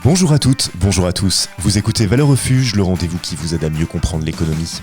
Bonjour à toutes, bonjour à tous. Vous écoutez Valeurs Refuge, le rendez-vous qui vous aide à mieux comprendre l'économie.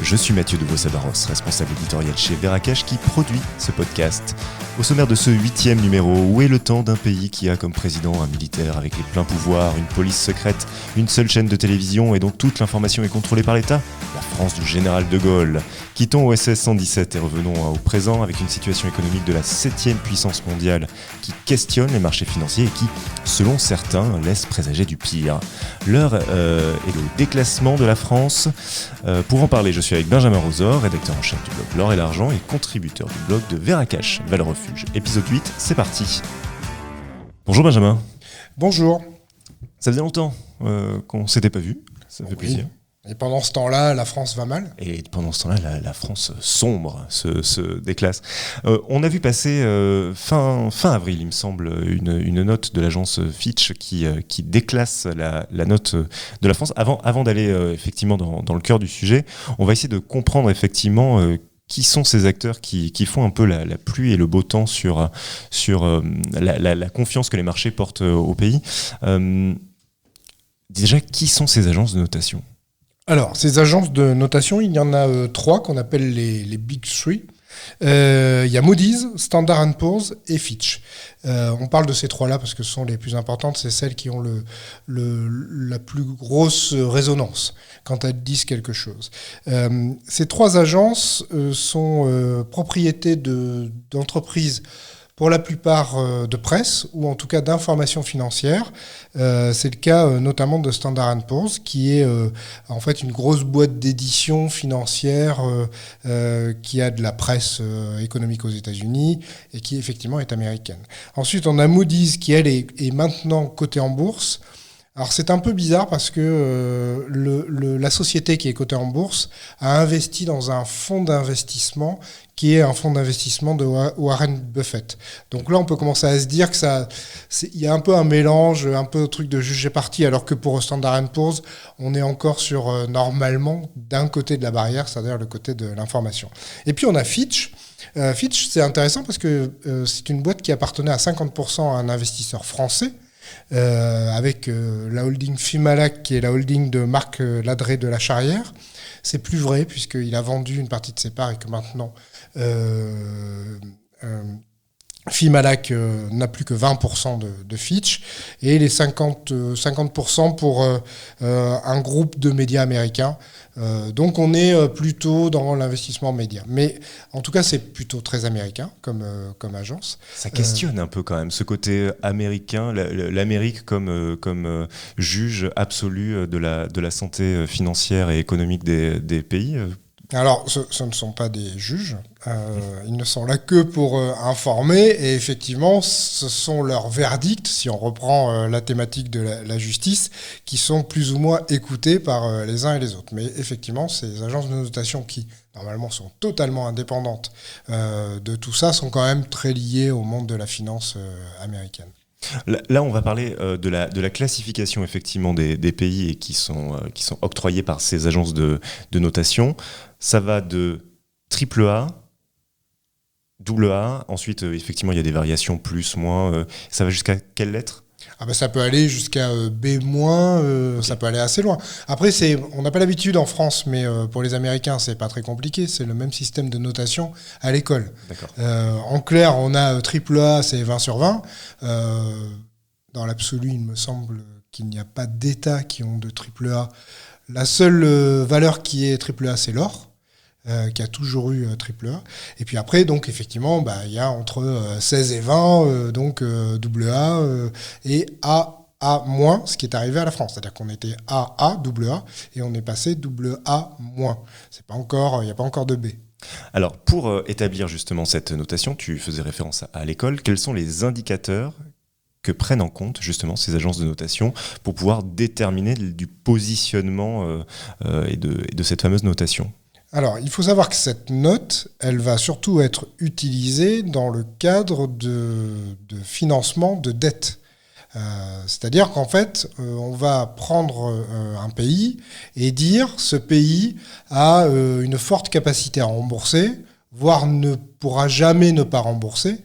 Je suis Mathieu de Vos-Savaros, responsable éditorial chez Veracash qui produit ce podcast. Au sommaire de ce 8e numéro, où est le temps d'un pays qui a comme président un militaire avec les pleins pouvoirs, une police secrète, une seule chaîne de télévision et dont toute l'information est contrôlée par l'État ? La France du général de Gaulle. Quittons OSS 117 et revenons au présent avec une situation économique de la 7e puissance mondiale qui questionne les marchés financiers et qui, selon certains, laisse présager du pire. L'heure est au déclassement de la France. Pour en parler, je suis avec Benjamin Rosor, rédacteur en chef du blog L'Or et l'Argent et contributeur du blog de Veracash, Valeurs Refuge. Épisode 8, c'est parti. Bonjour Benjamin. Bonjour. Ça faisait longtemps qu'on ne s'était pas vu, ça fait plaisir. Et pendant ce temps-là, la France va mal. Et pendant ce temps-là, la France sombre, se déclasse. On a vu passer fin avril, il me semble, une note de l'agence Fitch qui déclasse la note de la France. Avant d'aller effectivement dans le cœur du sujet, on va essayer de comprendre effectivement qui sont ces acteurs qui font un peu la pluie et le beau temps sur la confiance que les marchés portent au pays. Déjà, qui sont ces agences de notation ? Alors, ces agences de notation, il y en a trois qu'on appelle les Big Three. Il y a Moody's, Standard & Poor's et Fitch. On parle de ces trois-là parce que ce sont les plus importantes, c'est celles qui ont la plus grosse résonance quand elles disent quelque chose. Ces trois agences sont propriétés d'entreprises pour la plupart de presse, ou en tout cas d'information financière. C'est le cas notamment de Standard & Poor's, qui est en fait une grosse boîte d'édition financière qui a de la presse économique aux États-Unis et qui effectivement est américaine. Ensuite, on a Moody's qui, elle, est maintenant cotée en bourse. Alors c'est un peu bizarre parce que la société qui est cotée en bourse a investi dans un fonds d'investissement qui est un fonds d'investissement de Warren Buffett. Donc là, on peut commencer à se dire que il y a un peu un mélange, un peu un truc de juger parti, alors que pour Standard & Poor's, on est encore sur, normalement, d'un côté de la barrière, c'est-à-dire le côté de l'information. Et puis on a Fitch. Fitch, c'est intéressant parce que c'est une boîte qui appartenait à 50% à un investisseur français, avec la holding Fimalac, qui est la holding de Marc Ladré de la Charrière. C'est plus vrai, puisqu'il a vendu une partie de ses parts et que maintenant, Fimalac n'a plus que 20% de Fitch et les 50% pour un groupe de médias américains. Donc on est plutôt dans l'investissement média. Mais en tout cas, c'est plutôt très américain comme agence. Ça questionne un peu quand même ce côté américain, l'Amérique comme juge absolu de la santé financière et économique des pays. Alors, ce ne sont pas des juges, ils ne sont là que pour informer, et effectivement, ce sont leurs verdicts, si on reprend la thématique de la justice, qui sont plus ou moins écoutés par les uns et les autres. Mais effectivement, ces agences de notation qui, normalement, sont totalement indépendantes de tout ça, sont quand même très liées au monde de la finance américaine. Là, on va parler de la classification effectivement des pays et qui sont octroyés par ces agences de notation. Ça va de AAA, AA, ensuite effectivement il y a des variations plus, moins. Ça va jusqu'à quelle lettre ? Ça peut aller jusqu'à B-, okay. Ça peut aller assez loin. Après, on n'a pas l'habitude en France, mais pour les Américains, c'est pas très compliqué. C'est le même système de notation à l'école. En clair, on a AAA, c'est 20 sur 20. Dans l'absolu, il me semble qu'il n'y a pas d'États qui ont de AAA. La seule valeur qui est AAA, c'est l'or. Qui a toujours eu AAA. Et puis après, donc effectivement, il y a entre 16 et 20, donc AA et AA-, ce qui est arrivé à la France. C'est-à-dire qu'on était AA, AA, et on est passé AA-. C'est pas encore, il n'y a pas encore de B. Alors, pour établir justement cette notation, tu faisais référence à l'école. Quels sont les indicateurs que prennent en compte justement ces agences de notation pour pouvoir déterminer du positionnement et de cette fameuse notation ? Alors, il faut savoir que cette note, elle va surtout être utilisée dans le cadre de financement de dette. C'est-à-dire qu'en fait, on va prendre un pays et dire ce pays a une forte capacité à rembourser, voire ne pourra jamais ne pas rembourser.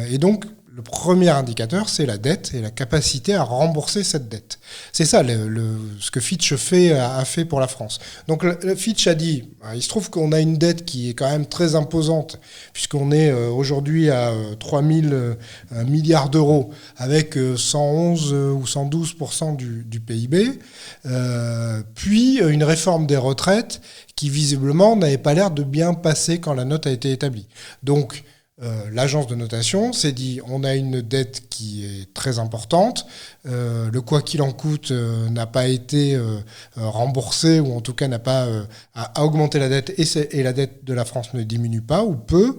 Et donc, Le premier indicateur, c'est la dette et la capacité à rembourser cette dette. C'est ça ce que Fitch a fait pour la France. Donc le Fitch a dit, il se trouve qu'on a une dette qui est quand même très imposante, puisqu'on est aujourd'hui à 3 000 milliards d'euros, avec 111 ou 112% du PIB, puis une réforme des retraites qui visiblement n'avait pas l'air de bien passer quand la note a été établie. Donc, l'agence de notation s'est dit on a une dette qui est très importante, le quoi qu'il en coûte n'a pas été remboursé, ou en tout cas n'a pas à augmenter la dette, et la dette de la France ne diminue pas ou peu,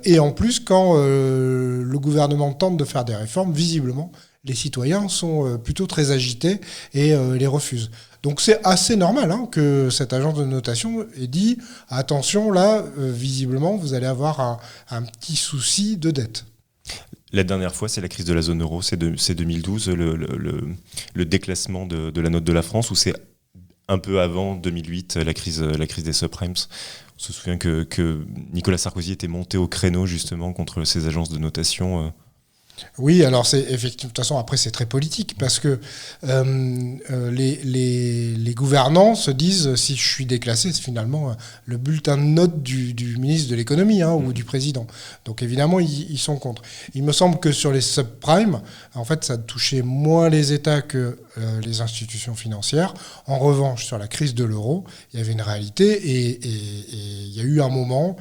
et en plus quand le gouvernement tente de faire des réformes, visiblement les citoyens sont plutôt très agités et les refusent. Donc c'est assez normal que cette agence de notation ait dit « Attention, là, visiblement, vous allez avoir un petit souci de dette ». La dernière fois, c'est la crise de la zone euro, c'est 2012, le déclassement de la note de la France, ou c'est un peu avant 2008, la crise des subprimes. On se souvient que Nicolas Sarkozy était monté au créneau justement contre ces agences de notation. Oui, alors c'est effectivement, de toute façon, après c'est très politique, parce que les gouvernants se disent, si je suis déclassé, c'est finalement le bulletin de note du ministre de l'économie ou du président. Donc évidemment, ils sont contre. Il me semble que sur les subprimes, en fait, ça touchait moins les États que les institutions financières. En revanche, sur la crise de l'euro, il y avait une réalité, et il y a eu un moment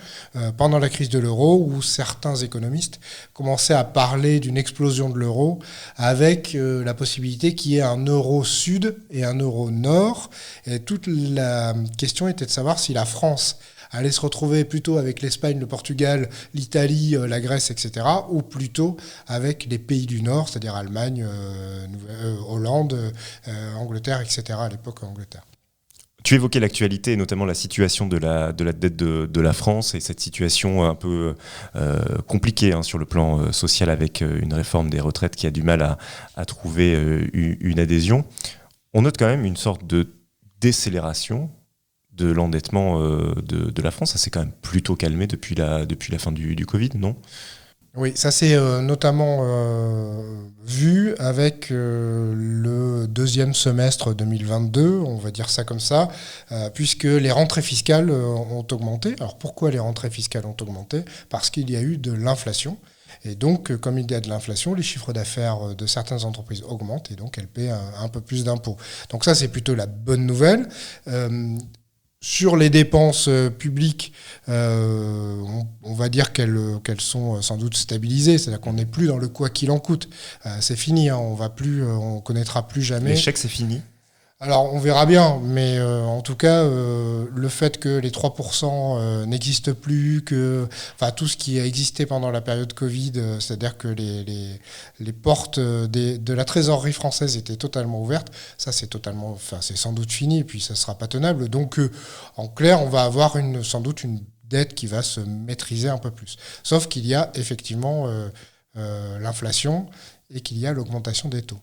pendant la crise de l'euro où certains économistes commençaient à parler d'une explosion de l'euro, avec la possibilité qu'il y ait un euro sud et un euro nord. Et toute la question était de savoir si la France allait se retrouver plutôt avec l'Espagne, le Portugal, l'Italie, la Grèce, etc., ou plutôt avec les pays du Nord, c'est-à-dire Allemagne, Hollande, Angleterre, etc., à l'époque Angleterre. Tu évoquais l'actualité, et notamment la situation de la dette de la France, et cette situation un peu compliquée sur le plan social, avec une réforme des retraites qui a du mal à trouver une adhésion. On note quand même une sorte de décélération de l'endettement de la France. Ça s'est quand même plutôt calmé depuis la fin du Covid, non ? Oui, ça s'est notamment vu avec le deuxième semestre 2022, on va dire ça comme ça, puisque les rentrées fiscales ont augmenté. Alors pourquoi les rentrées fiscales ont augmenté ? Parce qu'il y a eu de l'inflation. Et donc, comme il y a de l'inflation, les chiffres d'affaires de certaines entreprises augmentent, et donc elles paient un peu plus d'impôts. Donc ça, c'est plutôt la bonne nouvelle. Sur les dépenses publiques, on va dire qu'elles sont sans doute stabilisées, c'est-à-dire qu'on n'est plus dans le quoi qu'il en coûte. C'est fini, on connaîtra plus jamais. L'échec, c'est fini ? Alors, on verra bien, mais en tout cas, le fait que les 3% n'existent plus, tout ce qui a existé pendant la période Covid, c'est-à-dire que les portes de la trésorerie française étaient totalement ouvertes, ça c'est sans doute fini, et puis ça ne sera pas tenable. Donc, en clair, on va avoir sans doute une dette qui va se maîtriser un peu plus. Sauf qu'il y a effectivement l'inflation, et qu'il y a l'augmentation des taux.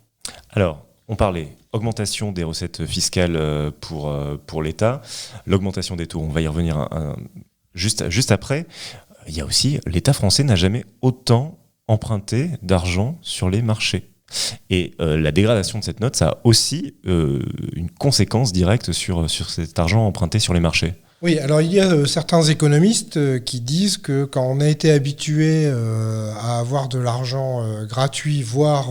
Alors, on parlait augmentation des recettes fiscales pour l'État, l'augmentation des taux, on va y revenir juste après. Il y a aussi, l'État français n'a jamais autant emprunté d'argent sur les marchés. Et la dégradation de cette note, ça a aussi une conséquence directe sur cet argent emprunté sur les marchés. Oui, alors il y a certains économistes qui disent que quand on a été habitué à avoir de l'argent gratuit, voire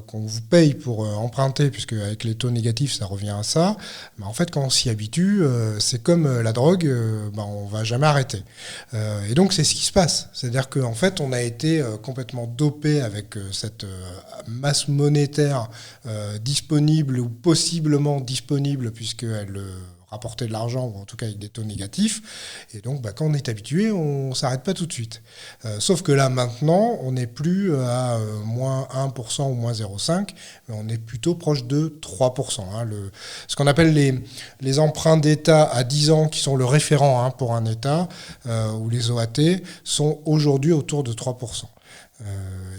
qu'on vous paye pour emprunter, puisque avec les taux négatifs ça revient à ça, en fait quand on s'y habitue, c'est comme la drogue, on va jamais arrêter. Et donc c'est ce qui se passe, c'est-à-dire qu'en fait on a été complètement dopé avec cette masse monétaire disponible ou possiblement disponible, puisqu'elle rapporter de l'argent, ou en tout cas avec des taux négatifs. Et donc, quand on est habitué, on ne s'arrête pas tout de suite. Sauf que là, maintenant, on n'est plus à moins 1% ou moins 0,5%, mais on est plutôt proche de 3%. Ce qu'on appelle les emprunts d'État à 10 ans, qui sont le référent pour un État, ou les OAT, sont aujourd'hui autour de 3%.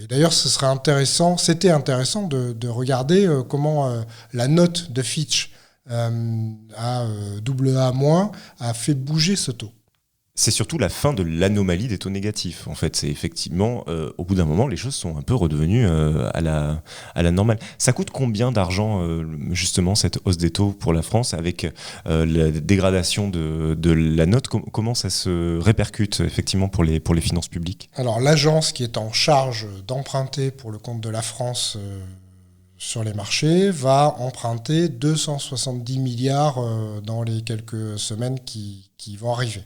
Et d'ailleurs, c'était intéressant de regarder comment la note de Fitch à AA- a fait bouger ce taux. C'est surtout la fin de l'anomalie des taux négatifs. En fait, c'est effectivement, au bout d'un moment, les choses sont un peu redevenues à la normale. Ça coûte combien d'argent, justement, cette hausse des taux pour la France, avec la dégradation de la note? Comment ça se répercute, effectivement, pour les finances publiques? Alors, l'agence qui est en charge d'emprunter pour le compte de la France sur les marchés va emprunter 270 milliards dans les quelques semaines qui vont arriver.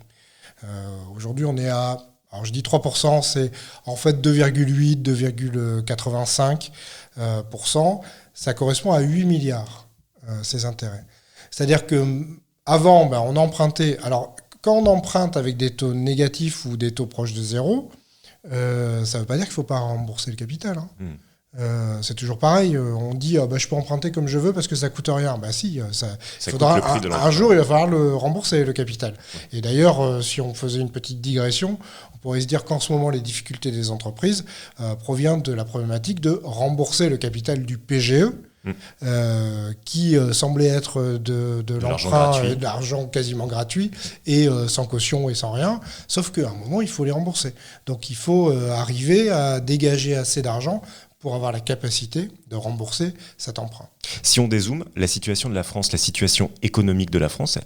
Aujourd'hui, on est à, alors je dis 3%, c'est en fait 2,8, 2,85%. Ça correspond à 8 milliards, ces intérêts. C'est-à-dire qu'avant, on empruntait. Alors, quand on emprunte avec des taux négatifs ou des taux proches de zéro, ça ne veut pas dire qu'il ne faut pas rembourser le capital. C'est toujours pareil. On dit je peux emprunter comme je veux parce que ça coûte rien. Si, un jour il va falloir le rembourser, le capital. Et d'ailleurs, si on faisait une petite digression, on pourrait se dire qu'en ce moment les difficultés des entreprises proviennent de la problématique de rembourser le capital du PGE. Qui semblait être de l'emprunt, de l'argent quasiment gratuit et sans caution et sans rien, sauf qu'à un moment il faut les rembourser. Donc il faut arriver à dégager assez d'argent pour avoir la capacité de rembourser cet emprunt. Si on dézoome, la situation de la France, la situation économique de la France,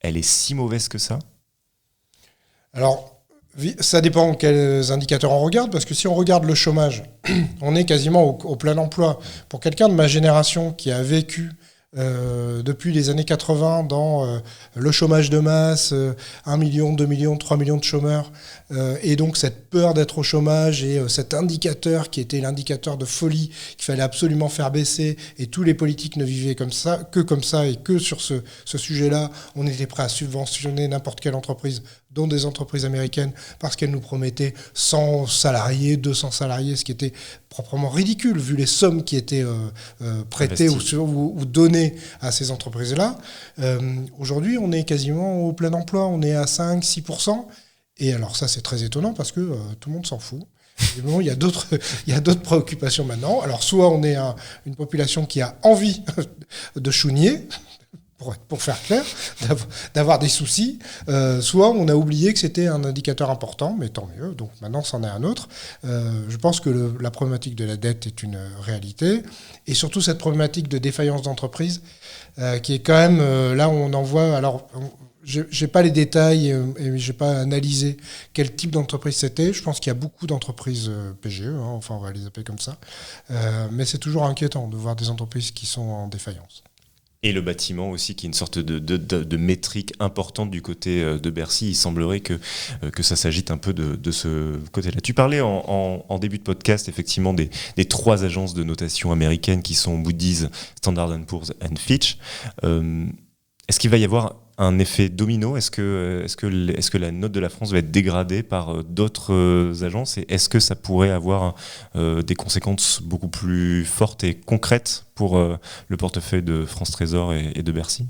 elle est si mauvaise que ça? Alors, ça dépend quels indicateurs on regarde, parce que si on regarde le chômage, on est quasiment au plein emploi. Pour quelqu'un de ma génération qui a vécu depuis les années 80 dans le chômage de masse, 1 million, 2 millions, 3 millions de chômeurs, et donc cette peur d'être au chômage et cet indicateur qui était l'indicateur de folie qu'il fallait absolument faire baisser, et tous les politiques ne vivaient comme ça, et que sur ce sujet-là, on était prêt à subventionner n'importe quelle entreprise, dont des entreprises américaines, parce qu'elles nous promettaient 100 salariés, 200 salariés, ce qui était proprement ridicule, vu les sommes qui étaient prêtées ou données à ces entreprises-là. Aujourd'hui, on est quasiment au plein emploi, on est à 5-6%. Et alors ça, c'est très étonnant parce que tout le monde s'en fout. Il y a d'autres préoccupations maintenant. Alors soit on est une population qui a envie de chougner, pour faire clair, d'avoir des soucis, soit on a oublié que c'était un indicateur important, mais tant mieux, donc maintenant c'en est un autre. Je pense que la problématique de la dette est une réalité, et surtout cette problématique de défaillance d'entreprise, qui est quand même, là où on en voit, alors j'ai pas les détails, et j'ai pas analysé quel type d'entreprise c'était. Je pense qu'il y a beaucoup d'entreprises PGE, enfin on va les appeler comme ça, mais c'est toujours inquiétant de voir des entreprises qui sont en défaillance. Et le bâtiment aussi, qui est une sorte de métrique importante du côté de Bercy. Il semblerait que ça s'agite un peu de ce côté-là. Tu parlais en début de podcast, effectivement, des 3 agences de notation américaines qui sont Moody's, Standard & Poor's et Fitch. Est-ce qu'il va y avoir un effet domino? Est-ce que la note de la France va être dégradée par d'autres agences, et est-ce que ça pourrait avoir des conséquences beaucoup plus fortes et concrètes pour le portefeuille de France Trésor et de Bercy?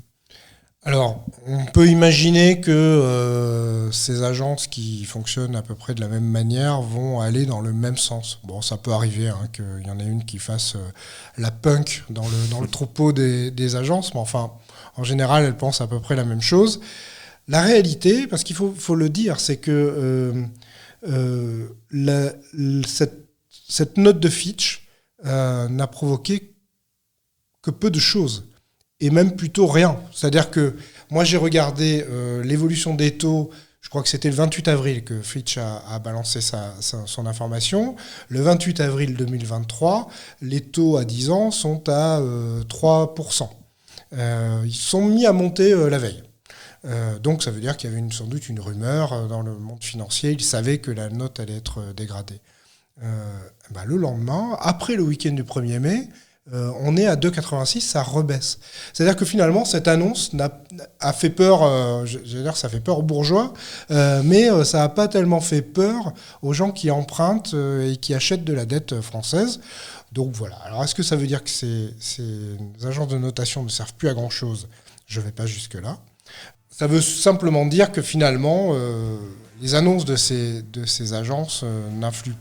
Alors, on peut imaginer que ces agences qui fonctionnent à peu près de la même manière vont aller dans le même sens. Bon, ça peut arriver qu'il y en ait une qui fasse la punk dans le troupeau des agences, mais enfin, en général, elles pensent à peu près la même chose. La réalité, parce qu'il faut le dire, c'est que cette note de Fitch n'a provoqué que peu de choses. Et même plutôt rien. C'est-à-dire que moi, j'ai regardé l'évolution des taux. Je crois que c'était le 28 avril que Fitch a balancé son information. Le 28 avril 2023, les taux à 10 ans sont à 3%. Ils sont mis à monter la veille. Donc ça veut dire qu'il y avait sans doute une rumeur dans le monde financier. Ils savaient que la note allait être dégradée. Le lendemain, après le week-end du 1er mai, on est à 2,86, ça rebaisse. C'est-à-dire que finalement, cette annonce a fait peur, ça fait peur aux bourgeois, mais ça n'a pas tellement fait peur aux gens qui empruntent et qui achètent de la dette française. Donc voilà. Alors est-ce que ça veut dire que ces agences de notation ne servent plus à grand-chose? Je ne vais pas jusque-là. Ça veut simplement dire que finalement, les annonces de ces agences n'influent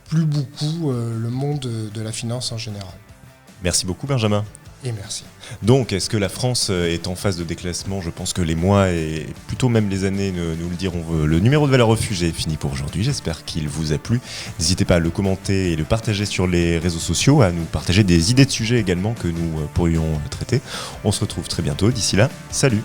plus beaucoup le monde de la finance en général. Merci beaucoup Benjamin. Et merci. Donc, est-ce que la France est en phase de déclassement ? Je pense que les mois et plutôt même les années nous le diront. Le numéro de Valeurs Refuge est fini pour aujourd'hui. J'espère qu'il vous a plu. N'hésitez pas à le commenter et le partager sur les réseaux sociaux, à nous partager des idées de sujets également que nous pourrions traiter. On se retrouve très bientôt. D'ici là, salut!